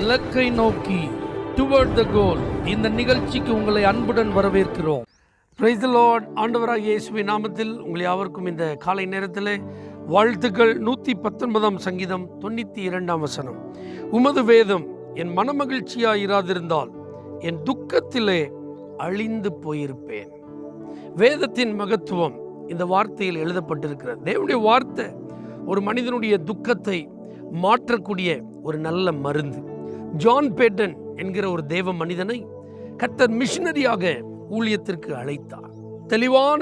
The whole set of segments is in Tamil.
இலக்கை நோக்கி டுவர்ட் த கோல். இந்த நிகழ்ச்சிக்கு உங்களை அன்புடன் வரவேற்கிறோம். Praise the Lord. ஆண்டவராகிய இயேசுவின் நாமத்தில் உங்கள் யாவருக்கும் இந்த காலை நேரத்தில் வாழ்த்துக்கள். 119 சங்கீதம் 92 வசனம். உமது வேதம் என் மனமகிழ்ச்சியாயிராதிருந்தால் என் துக்கத்திலே அழிந்து போயிருப்பேன். வேதத்தின் மகத்துவம் இந்த வார்த்தையில் எழுதப்பட்டிருக்கிறது. தேவனுடைய வார்த்தை ஒரு மனிதனுடைய துக்கத்தை மாற்றக்கூடிய ஒரு நல்ல மருந்து. ஜான் பேட்டன் என்கிற ஒரு தேவ மனிதனை கர்த்தர் மிஷனரியாக ஊழியத்திற்கு அழைத்தார். தெளிவான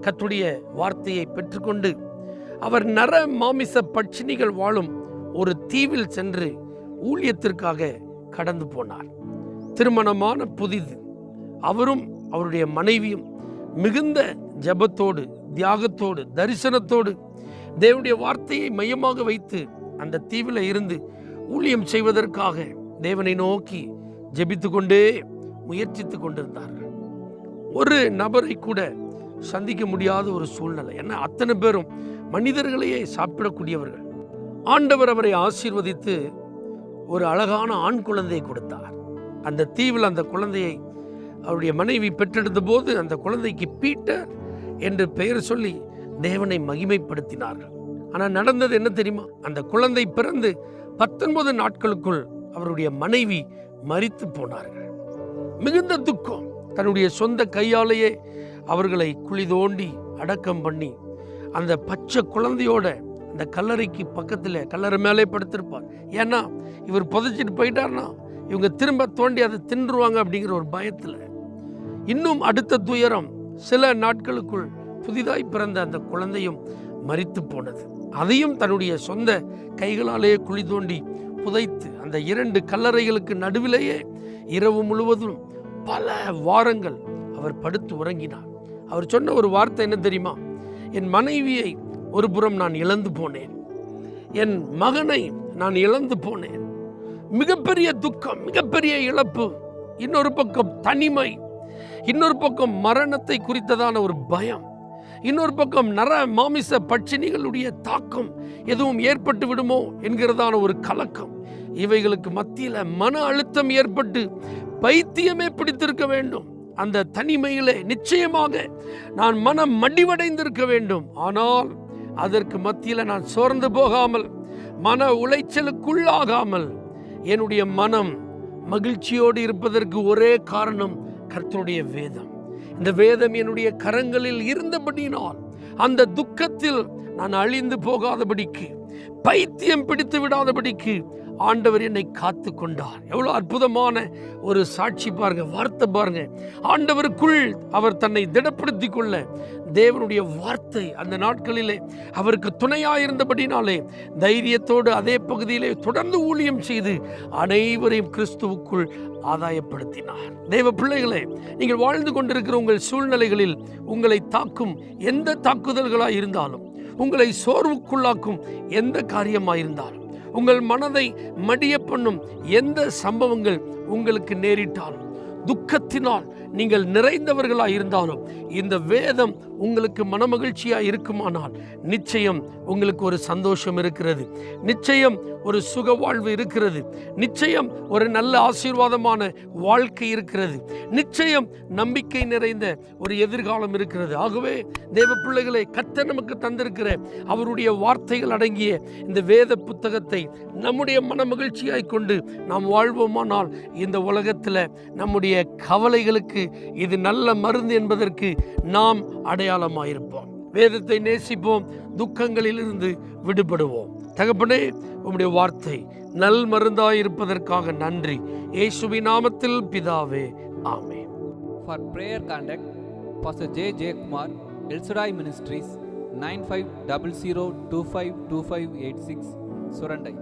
கர்த்தருடைய வார்த்தையை பெற்றுக்கொண்டு அவர் நர மாமிச பட்சினிகள் வாழும் ஒரு தீவில் சென்று ஊழியத்திற்காக கடந்து போனார். திருமணமான புதிது. அவரும் அவருடைய மனைவியும் மிகுந்த ஜெபத்தோடு, தியாகத்தோடு, தரிசனத்தோடு தேவனுடைய வார்த்தையை மையமாக வைத்து அந்த தீவில் இருந்து ஊழியம் செய்வதற்காக தேவனை நோக்கி ஜெபித்து கொண்டே முயற்சித்து கொண்டிருந்தார்கள். ஒரு நபரை கூட சந்திக்க முடியாத ஒரு சூழ்நிலை. ஏன்னா அத்தனை பேரும் மனிதர்களையே சாப்பிடக்கூடியவர்கள். ஆண்டவர் அவரை ஆசீர்வதித்து ஒரு அழகான ஆண் குழந்தையை கொடுத்தார். அந்த தீவில் அந்த குழந்தையை அவருடைய மனைவி பெற்றெடுத்த போது அந்த குழந்தைக்கு பீட்டர் என்று பெயர் சொல்லி தேவனை மகிமைப்படுத்தினார்கள். ஆனால் நடந்தது என்ன தெரியுமா? அந்த குழந்தை பிறந்து 19 நாட்களுக்குள் அவருடைய மனைவி மரித்து போனார்கள். மிகுந்த துக்கம். தன்னுடைய சொந்த கையாலேயே அவர்களை குழி தோண்டி அடக்கம் பண்ணி அந்த பச்சை குழந்தையோட அந்த கல்லறைக்கு பக்கத்தில் கல்லறை மேலே படுத்திருப்பார். ஏன்னா இவர் புதைச்சிட்டு போயிட்டார்னா இவங்க திரும்ப தோண்டி அதை தின்றுவாங்க அப்படிங்கிற ஒரு பயத்தில். இன்னும் அடுத்த துயரம், சில நாட்களுக்குள் புதிதாய் பிறந்த அந்த குழந்தையும் மரித்து போனது. அதையும் தன்னுடைய சொந்த கைகளாலேயே குழி தோண்டி புதைத்து அந்த 2 கல்லறைகளுக்கு நடுவிலேயே இரவு முழுவதும் பல வாரங்கள் அவர் படுத்து உறங்கினார். அவர் சொன்ன ஒரு வார்த்தை என்ன தெரியுமா? என் மனைவியை ஒரு புறம் நான் இழந்து போனேன், என் மகனை நான் இழந்து போனேன். மிகப்பெரிய துக்கம், மிகப்பெரிய இழப்பு. இன்னொரு பக்கம் தனிமை, இன்னொரு பக்கம் மரணத்தை குறித்ததான ஒரு பயம், இன்னொரு பக்கம் நர மாமிச பட்சினிகளுடைய தாக்கம் எதுவும் ஏற்பட்டு விடுமோ என்கிறதான ஒரு கலக்கம். இவைகளுக்கு மத்தியில் மன அழுத்தம் ஏற்பட்டு பைத்தியமே பிடித்திருக்க வேண்டும். அந்த தனிமையிலே நிச்சயமாக நான் மனம் மடிவடைந்திருக்க வேண்டும். ஆனால் அதற்கு மத்தியில் நான் சோர்ந்து போகாமல், மன உளைச்சலுக்குள்ளாகாமல், என்னுடைய மனம் மகிழ்ச்சியோடு இருப்பதற்கு ஒரே காரணம் கர்த்தருடைய வேதம். இந்த வேதம் என்னுடைய கரங்களில் இருந்தபடியினால் அந்த துக்கத்தில் நான் அழிந்து போகாதபடிக்கு, பைத்தியம் பிடித்து விடாதபடிக்கு ஆண்டவர் என்னை காத்து கொண்டார். எவ்வளவு அற்புதமான ஒரு சாட்சி பாருங்க, வார்த்தை பாருங்க. ஆண்டவருக்குள் அவர் தன்னை திடப்படுத்திக் கொள்ள தேவனுடைய வார்த்தை அந்த நாட்களிலே அவருக்கு துணையாயிருந்தபடினாலே தைரியத்தோடு அதே பகுதியிலே தொடர்ந்து ஊழியம் செய்து அனைவரையும் கிறிஸ்துவுக்குள் ஆதாயப்படுத்தினார். தேவ பிள்ளைகளே, நீங்கள் வாழ்ந்து கொண்டிருக்கிற உங்கள் சூழ்நிலைகளில் உங்களை தாக்கும் எந்த தாக்குதல்களாய் இருந்தாலும், உங்களை சோர்வுக்குள்ளாக்கும் எந்த காரியமாயிருந்தாலும், உங்கள் மனதை மடிய பண்ணும் எந்த சம்பவங்கள் உங்களுக்கு நேரிட்டாலும், துக்கத்தினால் நீங்கள் நிறைந்தவர்களாக இருந்தாலும், இந்த வேதம் உங்களுக்கு மனமகிழ்ச்சியாக இருக்குமானால் நிச்சயம் உங்களுக்கு ஒரு சந்தோஷம் இருக்கிறது, நிச்சயம் ஒரு சுக வாழ்வு இருக்கிறது, நிச்சயம் ஒரு நல்ல ஆசீர்வாதமான வாழ்க்கை இருக்கிறது, நிச்சயம் நம்பிக்கை நிறைந்த ஒரு எதிர்காலம் இருக்கிறது. ஆகவே தேவ பிள்ளைகளை, கர்த்தர் நமக்கு தந்திருக்கிற அவருடைய வார்த்தைகள் அடங்கிய இந்த வேத புத்தகத்தை நம்முடைய மனமகிழ்ச்சியாய் கொண்டு நாம் வாழ்வோமானால் இந்த உலகத்தில் நம்முடைய கவலைகளுக்கு இது நல்ல மருந்து என்பதற்கு நாம் அடையாளமாயிருப்போம். வேதத்தை நேசிப்போம், துக்கங்களிலிருந்து விடுபடுவோம். தகப்பனே, உம்முடைய வார்த்தை நல் மருந்தாயிருப்பதற்காக நன்றி. இயேசுவின் நாமத்தில் பிதாவே, ஆமென். For prayer contact Pastor J. Kumar, El Shaddai Ministries, 9500252586, Surandai.